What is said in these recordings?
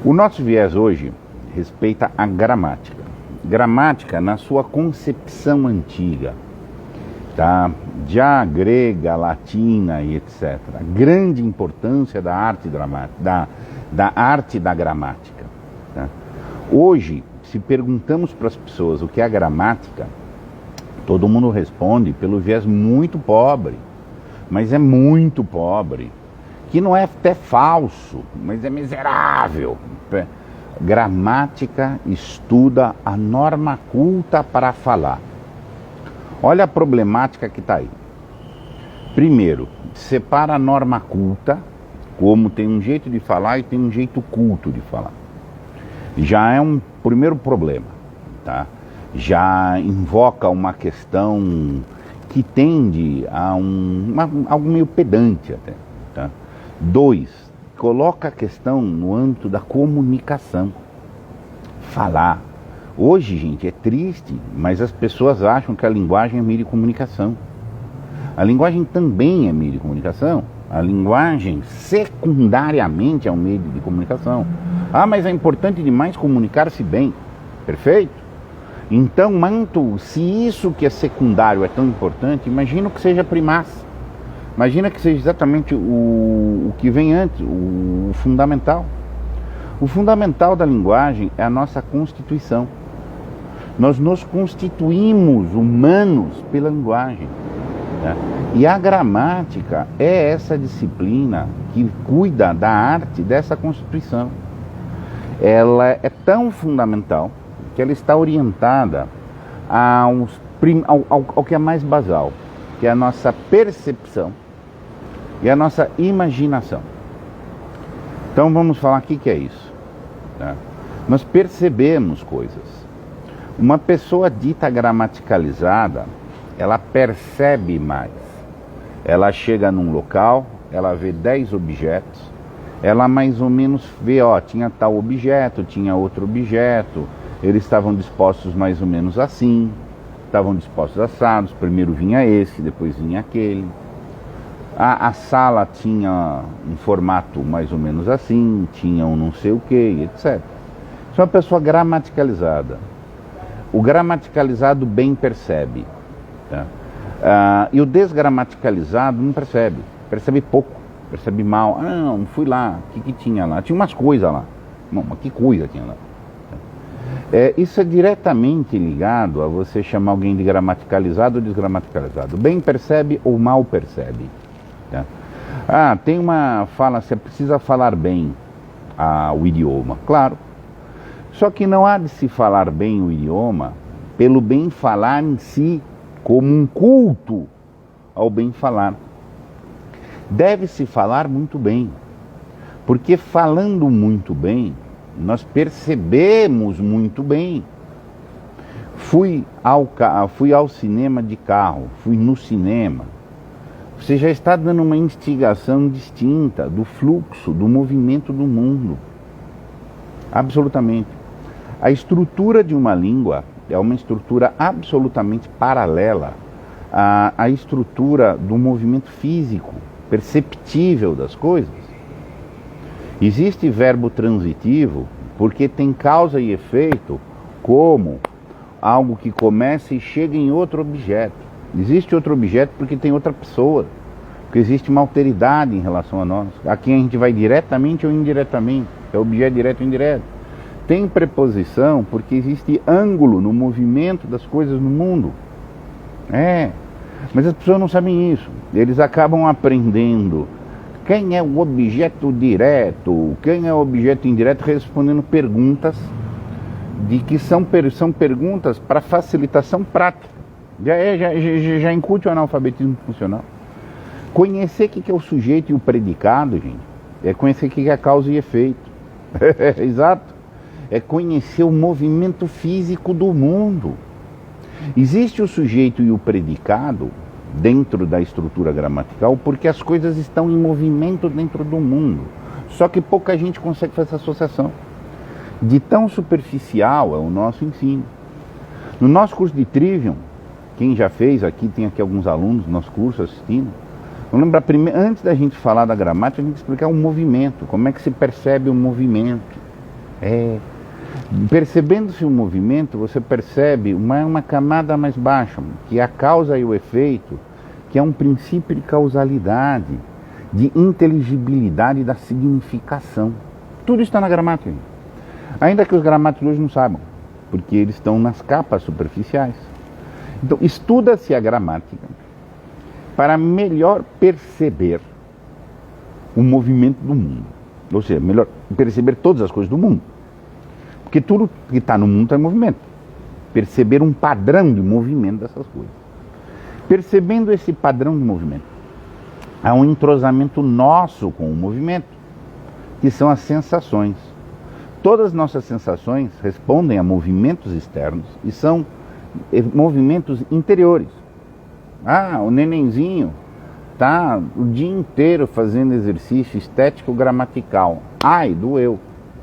O nosso viés hoje respeita a gramática. Gramática na sua concepção antiga, tá? Já grega, latina e etc. A grande importância da arte dramática, da arte da gramática. Tá? Hoje, se perguntamos para as pessoas o que é a gramática, todo mundo responde pelo viés muito pobre, mas é muito pobre, que não é até falso, mas é miserável. Gramática estuda a norma culta para falar. Olha a problemática que está aí. Primeiro, separa a norma culta, como tem um jeito de falar e tem um jeito culto de falar. Já é um primeiro problema, tá? Já invoca uma questão que tende a algo meio pedante até, tá? 2, coloca a questão no âmbito da comunicação. Falar. Hoje, gente, é triste, mas as pessoas acham que a linguagem é meio de comunicação. A linguagem também é meio de comunicação. A linguagem, secundariamente, é um meio de comunicação. Ah, mas é importante demais comunicar-se bem. Perfeito? Então, se isso que é secundário é tão importante, imagina que seja primaz. Imagina que seja exatamente o que vem antes, o fundamental. O fundamental da linguagem é a nossa constituição. Nós nos constituímos humanos pela linguagem. Né? E a gramática é essa disciplina que cuida da arte dessa constituição. Ela é tão fundamental que ela está orientada ao que é mais basal, que é a nossa percepção e a nossa imaginação. Então vamos falar aqui que é isso. Tá? Nós percebemos coisas. Uma pessoa dita gramaticalizada, ela percebe mais. Ela chega num local, ela vê 10 objetos, ela mais ou menos vê, tinha tal objeto, tinha outro objeto, eles estavam dispostos mais ou menos assim, estavam dispostos assados, primeiro vinha esse, depois vinha aquele. A sala tinha um formato mais ou menos assim, tinha um não sei o que, etc. Isso é uma pessoa gramaticalizada. O gramaticalizado bem percebe. Tá? E o desgramaticalizado não percebe. Percebe pouco, percebe mal. Não, fui lá, o que tinha lá? Tinha umas coisas lá. Não, mas que coisa tinha lá? Isso é diretamente ligado a você chamar alguém de gramaticalizado ou desgramaticalizado. Bem percebe ou mal percebe. Tá? Tem uma fala, você precisa falar bem o idioma. Claro. Só que não há de se falar bem o idioma pelo bem falar em si, como um culto ao bem falar. Deve-se falar muito bem, porque falando muito bem, nós percebemos muito bem. Fui ao cinema de carro, fui no cinema. Você já está dando uma instigação distinta do fluxo, do movimento do mundo. Absolutamente. A estrutura de uma língua é uma estrutura absolutamente paralela à estrutura do movimento físico, perceptível das coisas. Existe verbo transitivo porque tem causa e efeito como algo que começa e chega em outro objeto. Existe outro objeto porque tem outra pessoa, porque existe uma alteridade em relação a nós, a quem a gente vai diretamente ou indiretamente, é objeto direto ou indireto. Tem preposição porque existe ângulo no movimento das coisas no mundo. Mas as pessoas não sabem isso. Eles acabam aprendendo quem é o objeto direto, quem é o objeto indireto, respondendo perguntas que são perguntas para facilitação prática. Já incute o analfabetismo funcional. Conhecer o que é o sujeito e o predicado, gente, é conhecer o que é causa e efeito. Exato. É conhecer o movimento físico do mundo. Existe o sujeito e o predicado dentro da estrutura gramatical porque as coisas estão em movimento dentro do mundo. Só que pouca gente consegue fazer essa associação. De tão superficial é o nosso ensino. No nosso curso de Trivium, quem já fez aqui, tem aqui alguns alunos do nosso curso assistindo. Vamos lembrar, antes da gente falar da gramática, a gente explicar o movimento, como é que se percebe o movimento. Percebendo-se o movimento, você percebe uma camada mais baixa, que é a causa e o efeito, que é um princípio de causalidade, de inteligibilidade da significação. Tudo está na gramática. Ainda que os gramáticos hoje não saibam, porque eles estão nas capas superficiais. Então, estuda-se a gramática para melhor perceber o movimento do mundo. Ou seja, melhor perceber todas as coisas do mundo. Porque tudo que está no mundo está em movimento. Perceber um padrão de movimento dessas coisas. Percebendo esse padrão de movimento, há um entrosamento nosso com o movimento, que são as sensações. Todas as nossas sensações respondem a movimentos externos e são movimentos interiores. O nenenzinho está o dia inteiro fazendo exercício estético gramatical. Ai, doeu.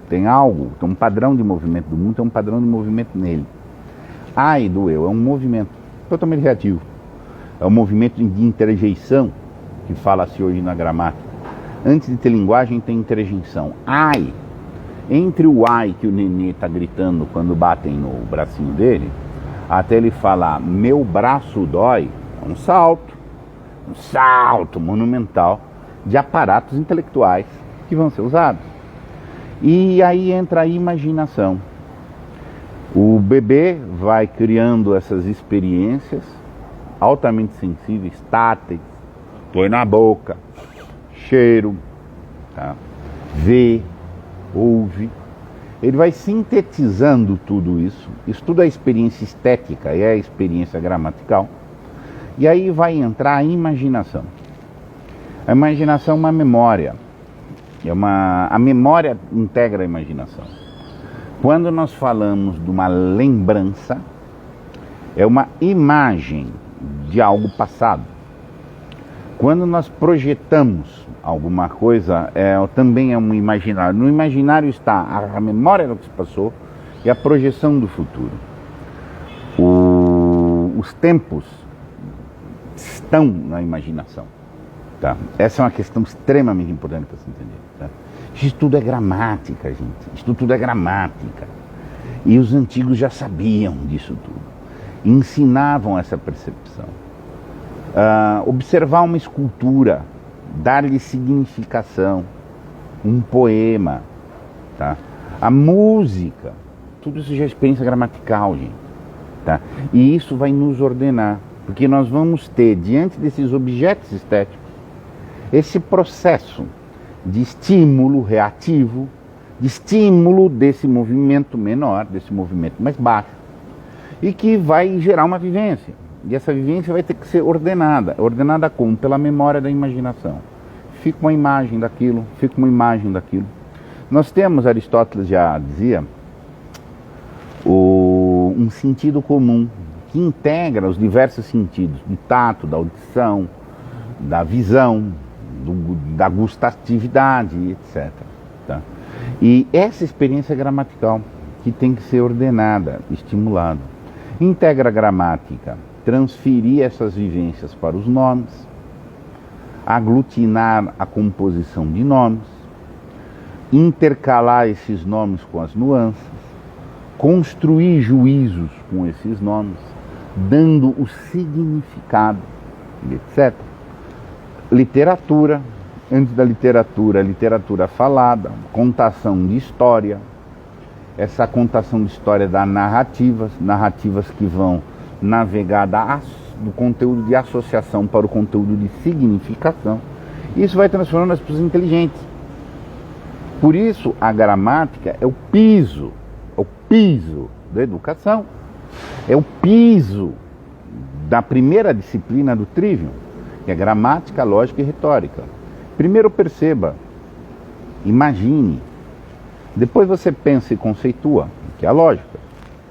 Tem algo, tem um padrão de movimento do mundo, tem um padrão de movimento nele. Ai, doeu, é um movimento totalmente reativo. É um movimento de interjeição, que fala-se hoje na gramática. Antes de ter linguagem, tem interjeição. Ai, entre o ai que o nenê está gritando quando batem no bracinho dele, até ele falar, meu braço dói, é um salto monumental de aparatos intelectuais que vão ser usados. E aí entra a imaginação. O bebê vai criando essas experiências altamente sensíveis, táteis, põe na boca, cheiro, tá? Vê, ouve. Ele vai sintetizando tudo isso. Isso tudo é a experiência estética e é a experiência gramatical. E aí vai entrar a imaginação. A imaginação é uma memória. A memória integra a imaginação. Quando nós falamos de uma lembrança, é uma imagem de algo passado. Quando nós projetamos alguma coisa, também é um imaginário. No imaginário está a memória do que se passou e a projeção do futuro. Os tempos estão na imaginação. Tá? Essa é uma questão extremamente importante para se entender. Tá? Isso tudo é gramática, gente. Isso tudo é gramática. E os antigos já sabiam disso tudo. Ensinavam essa percepção. Observar uma escultura, dar-lhe significação, um poema, tá? A música, tudo isso já é experiência gramatical, gente. Tá? E isso vai nos ordenar, porque nós vamos ter, diante desses objetos estéticos, esse processo de estímulo reativo, de estímulo desse movimento menor, desse movimento mais baixo, e que vai gerar uma vivência. E essa vivência vai ter que ser ordenada. Ordenada como? Pela memória da imaginação. Fica uma imagem daquilo, fica uma imagem daquilo. Nós temos, Aristóteles já dizia, um sentido comum, que integra os diversos sentidos, do tato, da audição, da visão, da gustatividade, etc. Tá? E essa experiência gramatical que tem que ser ordenada, estimulada. Integra a gramática, transferir essas vivências para os nomes, aglutinar a composição de nomes, intercalar esses nomes com as nuances, construir juízos com esses nomes, dando o significado, etc. Literatura, antes da literatura, a literatura falada, contação de história. Essa contação de história dá narrativas que vão navegar do conteúdo de associação para o conteúdo de significação. Isso vai transformando as pessoas inteligentes. Por isso, a gramática é o piso da educação, é o piso da primeira disciplina do Trivium, que é gramática, lógica e retórica. Primeiro perceba, imagine, depois você pensa e conceitua, que é a lógica,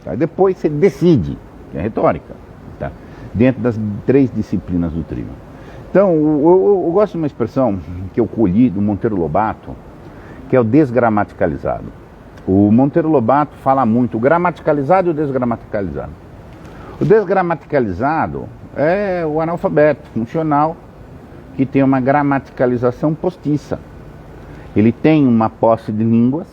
tá? Depois você decide, que é a retórica, tá? Dentro das 3 disciplinas do Trivium. Então, eu gosto de uma expressão que eu colhi do Monteiro Lobato, que é o desgramaticalizado. O Monteiro Lobato fala muito o gramaticalizado e o desgramaticalizado. O desgramaticalizado é o analfabeto funcional que tem uma gramaticalização postiça. Ele tem uma posse de línguas,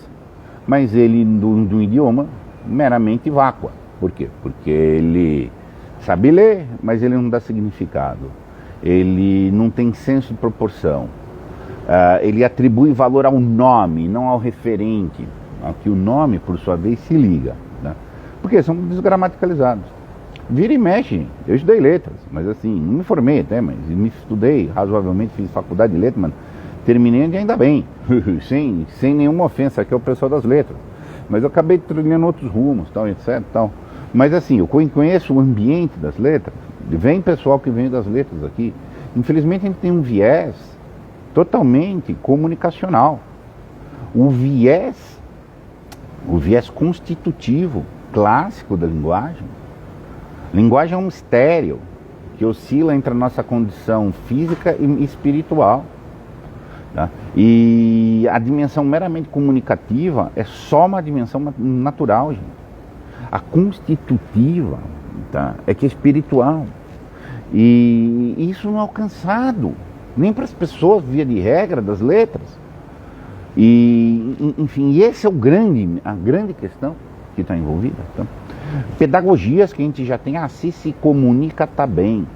mas ele de um idioma meramente vácuo. Por quê? Porque ele sabe ler, mas ele não dá significado. Ele não tem senso de proporção. Ele atribui valor ao nome, não ao referente, ao que o nome, por sua vez, se liga. Né? Porque são desgramaticalizados. Vira e mexe, eu estudei letras, mas assim, não me formei até, mas me estudei razoavelmente, fiz faculdade de letras, mas terminei ainda bem, sem nenhuma ofensa aqui ao pessoal das letras. Mas eu acabei trilhando outros rumos, tal, etc, tal. Mas assim, eu conheço o ambiente das letras, vem pessoal que vem das letras aqui. Infelizmente a gente tem um viés totalmente comunicacional. O viés constitutivo, clássico da linguagem. Linguagem é um mistério que oscila entre a nossa condição física e espiritual. Tá? E a dimensão meramente comunicativa é só uma dimensão natural, gente. A constitutiva, tá? É que é espiritual. E isso não é alcançado, nem para as pessoas, via de regra, das letras. E, enfim, esse é a grande questão que está envolvida. Tá? Pedagogias que a gente já tem, se comunica, tá bem.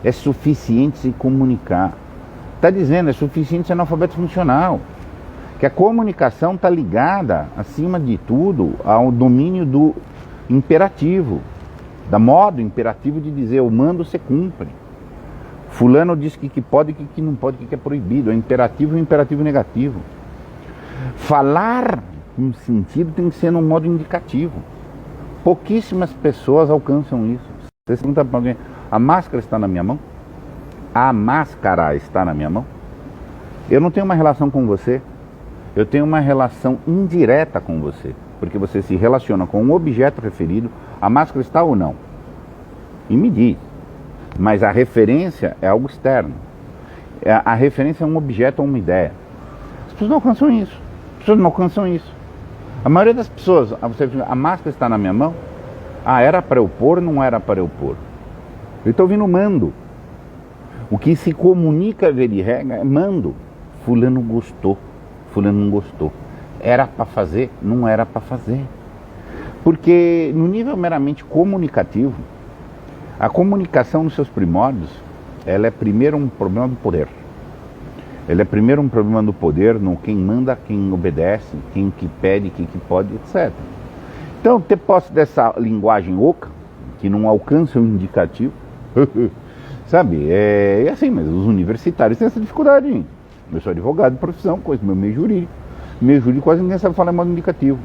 É suficiente se comunicar. Está dizendo, é suficiente ser analfabeto funcional. Que a comunicação está ligada, acima de tudo, ao domínio do imperativo. Da modo imperativo de dizer, eu mando, você cumpre. Fulano diz que pode, que não pode, que é proibido. É imperativo e imperativo negativo. Falar com sentido tem que ser num modo indicativo. Pouquíssimas pessoas alcançam isso. Você pergunta para alguém, a máscara está na minha mão? A máscara está na minha mão? Eu não tenho uma relação com você, eu tenho uma relação indireta com você, porque você se relaciona com um objeto referido, a máscara está ou não? E me diz. Mas a referência é algo externo. A referência é um objeto ou uma ideia. As pessoas não alcançam isso. As pessoas não alcançam isso. A maioria das pessoas, a máscara está na minha mão? Era para eu pôr ou não era para eu pôr? Eu estou ouvindo mando. O que se comunica, via de regra, é mando. Fulano gostou, fulano não gostou. Era para fazer, não era para fazer. Porque no nível meramente comunicativo, a comunicação nos seus primórdios, ela é primeiro um problema do poder. Ela é primeiro um problema do poder, no quem manda, quem obedece, quem que pede, quem que pode, etc. Então, ter posse dessa linguagem oca, que não alcança o indicativo, sabe, é assim, mas os universitários têm essa dificuldade, hein? Eu sou advogado de profissão, coisa do meu meio jurídico. Meio jurídico quase ninguém sabe falar em modo indicativo.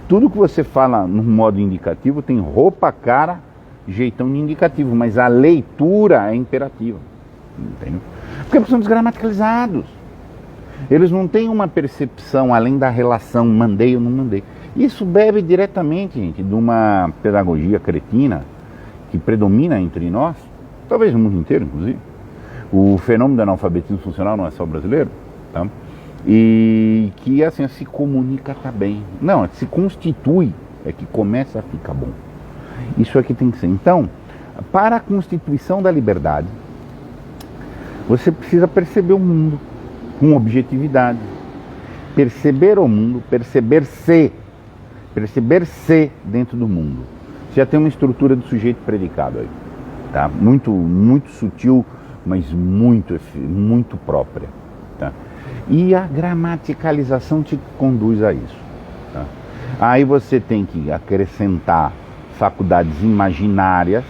Tudo que você fala no modo indicativo tem roupa, cara, jeitão de indicativo, mas a leitura é imperativa. Entendeu? Porque eles são desgramaticalizados. Eles não têm uma percepção além da relação mandei ou não mandei. Isso bebe diretamente, gente, de uma pedagogia cretina que predomina entre nós, talvez no mundo inteiro, inclusive. O fenômeno do analfabetismo funcional não é só brasileiro, tá? E que assim, se comunica, tá bem. Não, se constitui, é que começa a ficar bom. Isso é que tem que ser. Então, para a constituição da liberdade, você precisa perceber o mundo com objetividade. Perceber o mundo, perceber-se dentro do mundo. Você já tem uma estrutura do sujeito predicado aí, tá? Muito, muito sutil, mas muito própria, tá? E a gramaticalização te conduz a isso, tá? Aí você tem que acrescentar faculdades imaginárias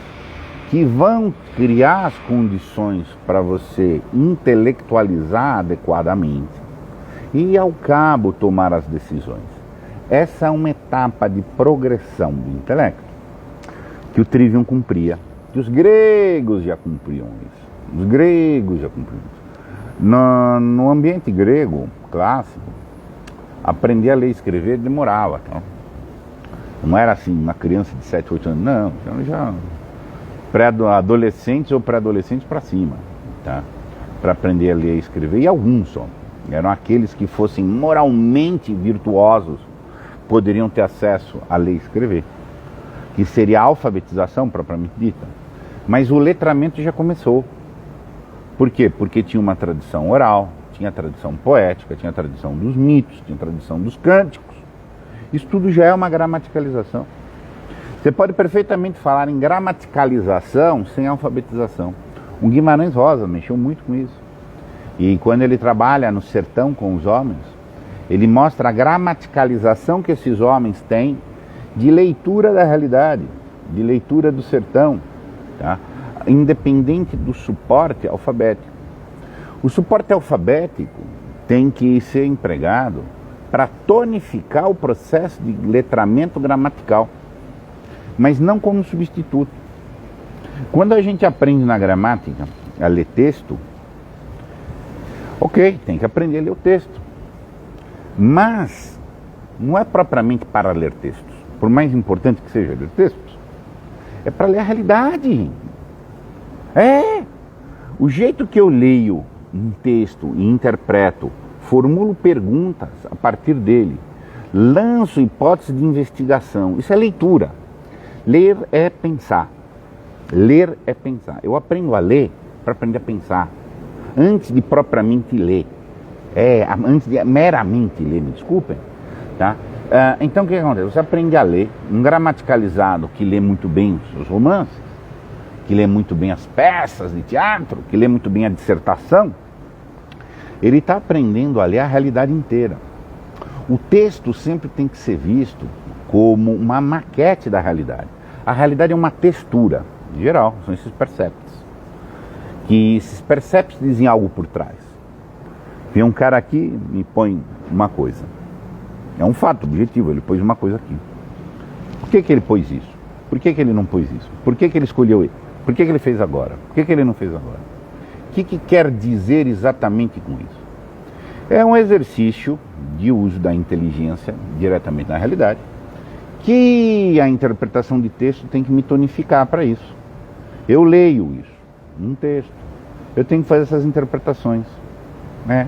que vão criar as condições para você intelectualizar adequadamente e, ao cabo, tomar as decisões. Essa é uma etapa de progressão do intelecto que o Trivium cumpria, que os gregos já cumpriam isso. Os gregos já cumpriam isso. No ambiente grego clássico, aprender a ler e escrever demorava. Tá? Não era assim, uma criança de 7, 8 anos, não. Já pré-adolescentes ou pré-adolescentes para cima, tá? Para aprender a ler e escrever. E alguns só. Eram aqueles que fossem moralmente virtuosos, poderiam ter acesso a ler e escrever. Que seria a alfabetização propriamente dita. Mas o letramento já começou. Por quê? Porque tinha uma tradição oral, tinha a tradição poética, tinha a tradição dos mitos, tinha a tradição dos cânticos. Isso tudo já é uma gramaticalização. Você pode perfeitamente falar em gramaticalização sem alfabetização. O Guimarães Rosa mexeu muito com isso. E quando ele trabalha no sertão com os homens, ele mostra a gramaticalização que esses homens têm de leitura da realidade, de leitura do sertão, tá? Independente do suporte alfabético. O suporte alfabético tem que ser empregado para tonificar o processo de letramento gramatical, mas não como substituto. Quando a gente aprende na gramática a ler texto, ok, tem que aprender a ler o texto, mas não é propriamente para ler textos, por mais importante que seja ler textos, é para ler a realidade. O jeito que eu leio um texto e interpreto, formulo perguntas a partir dele, lanço hipóteses de investigação, isso é leitura. Ler é pensar. Ler é pensar. Eu aprendo a ler para aprender a pensar, antes de propriamente ler. Antes de meramente ler, me desculpem. Tá? Então o que acontece? Você aprende a ler, um gramaticalizado que lê muito bem os seus romances, que lê muito bem as peças de teatro, que lê muito bem a dissertação, ele está aprendendo a ler a realidade inteira. O texto sempre tem que ser visto como uma maquete da realidade. A realidade é uma textura, em geral, são esses percepts. Que esses percepts dizem algo por trás. Vem um cara aqui e me põe uma coisa. É um fato objetivo, ele pôs uma coisa aqui. Por que ele pôs isso? Por que ele não pôs isso? Por que ele escolheu ele? Por que ele fez agora? Por que ele não fez agora? O que quer dizer exatamente com isso? É um exercício de uso da inteligência diretamente na realidade, que a interpretação de texto tem que me tonificar para isso. Eu leio isso, um texto. Eu tenho que fazer essas interpretações. Né?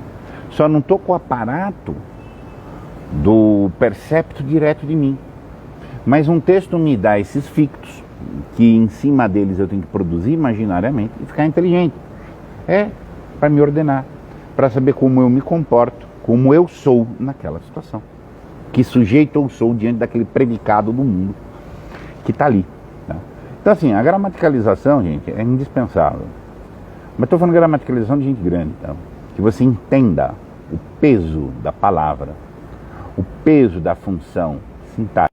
Só não estou com o aparato do percepto direto de mim. Mas um texto me dá esses fictos, que em cima deles eu tenho que produzir imaginariamente e ficar inteligente. Para me ordenar, para saber como eu me comporto, como eu sou naquela situação. Que sujeito eu sou diante daquele predicado do mundo que está ali. Tá? Então assim, a gramaticalização, gente, é indispensável. Mas estou falando de gramaticalização de gente grande, tá? Que você entenda o peso da palavra, o peso da função sintática,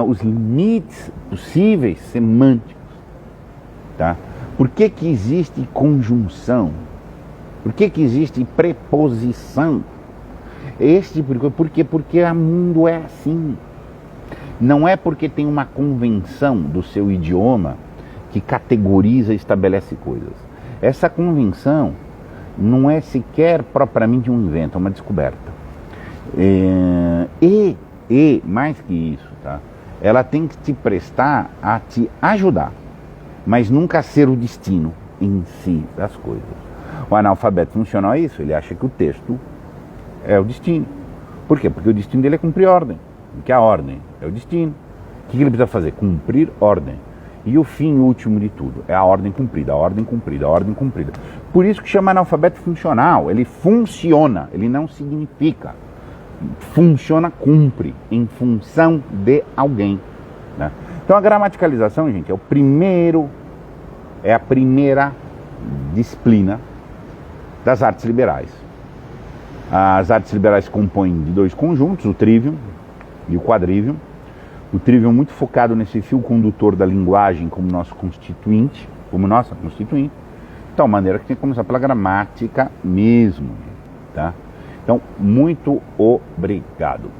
os limites possíveis semânticos. Tá? Por que existe conjunção? Por que existe preposição? Esse tipo de coisa. Por quê? Porque o mundo é assim. Não é porque tem uma convenção do seu idioma que categoriza e estabelece coisas. Essa convenção não é sequer propriamente um invento, é uma descoberta. E mais que isso, tá? Ela tem que te prestar a te ajudar, mas nunca ser o destino em si das coisas. O analfabeto funcional é isso, ele acha que o texto é o destino. Por quê? Porque o destino dele é cumprir ordem, porque a ordem é o destino. O que ele precisa fazer? Cumprir ordem. E o fim último de tudo é a ordem cumprida, a ordem cumprida, a ordem cumprida. Por isso que chama analfabeto funcional, ele funciona, ele não significa. Funciona, cumpre, em função de alguém. Né? Então a gramaticalização, gente, é a primeira disciplina das artes liberais. As artes liberais se compõem de dois conjuntos, o trivium e o quadrivium. O trivium muito focado nesse fio condutor da linguagem como nossa constituinte, de tal maneira que tem que começar pela gramática mesmo. Tá? Então, muito obrigado.